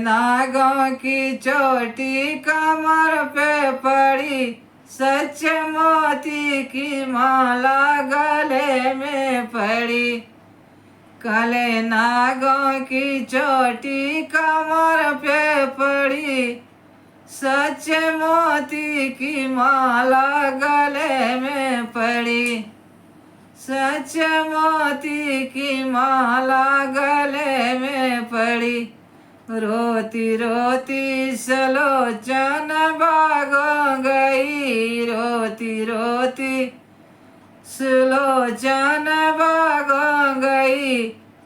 नागों की चोटी कमर पे पड़ी, सच्चे मोती की माला गले में पड़ी। काले नागों की चोटी कमर पे पड़ी, सच्चे मोती की माला गले में पड़ी। सच्चे मोती की माला गले में पड़ी। रोती रोती सलोचन भागो गई, रोती रोती सुलोचन भागो गई।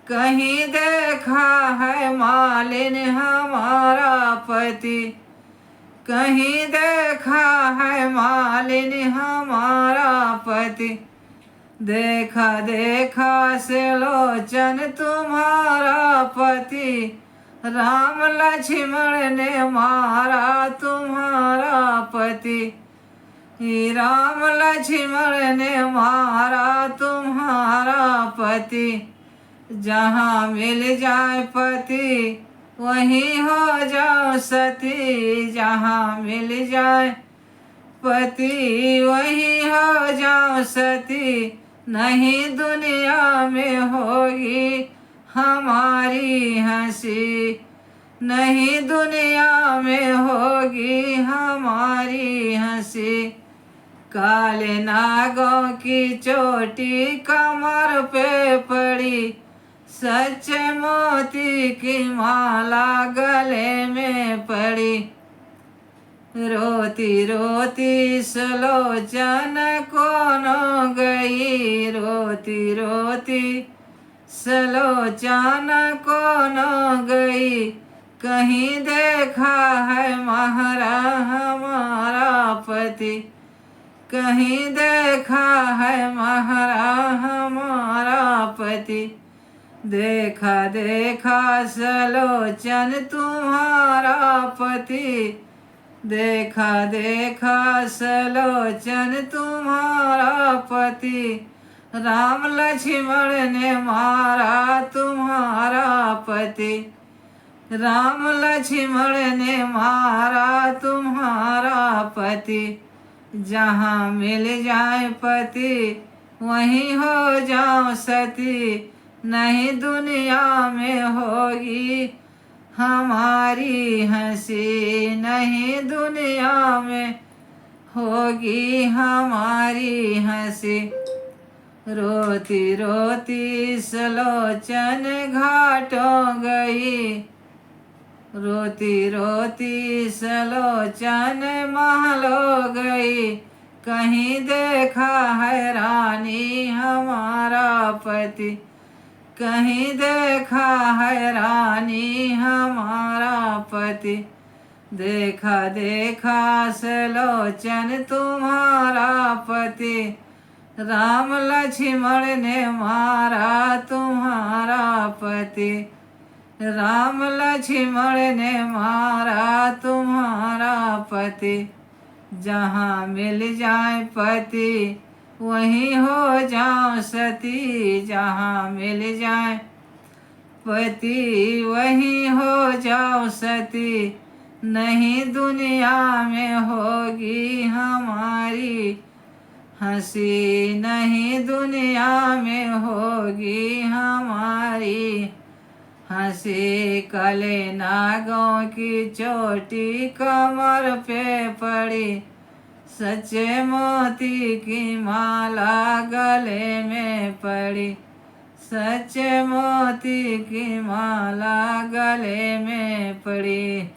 कहीं देखा है मालिन हमारा पति, कहीं देखा है मालिन हमारा पति। देखा देखा सुलोचन तुम्हारा पति, राम लक्ष्मण ने मारा तुम्हारा पति। राम लक्ष्मण ने मारा तुम्हारा पति। जहाँ मिल जाए पति वहीं हो जाओ सती, जहाँ मिल जाए पति वहीं हो जाओ सती। नहीं दुनिया में होगी हमारी हंसी, नहीं दुनिया में होगी हमारी हंसी। काले नागों की चोटी कमर पे पड़ी, सच्चे मोती की माला गले में पड़ी। रोती रोती सुलोचन कोनो गई, रोती रोती सुलोचन कोनो गई। कहीं देखा है महारा हमारा पति, कहीं देखा है महारा हमारा पति। देखा देखा सुलोचन तुम्हारा पति, देखा देखा सुलोचन तुम्हारा पति। राम लक्ष्मण ने मारा तुम्हारा पति, राम लक्ष्मण ने मारा तुम्हारा पति। जहाँ मिल जाए पति वहीं हो जाओ सती, नहीं दुनिया में होगी हमारी हंसी, नहीं दुनिया में होगी हमारी हंसी। रोती रोती सुलोचन घाटों गई, रोती रोती सुलोचन महलों गई। कहीं देखा है रानी हमारा पति, कहीं देखा है रानी हमारा पति। देखा देखा सुलोचन तुम्हारा पति, राम लक्ष्मण ने मारा तुम्हारा पति। राम लक्ष्मण ने मारा तुम्हारा पति। जहाँ मिल जाए पति वहीं हो जाओ सती, जहाँ मिल जाए पति वहीं हो जाओ सती। नहीं दुनिया में होगी हमारी हंसी, नहीं दुनिया में होगी हमारी हंसी। काले नागों की चोटी कमर पे पड़ी, सच्चे मोती की माला गले में पड़ी, सच्चे मोती की माला गले में पड़ी।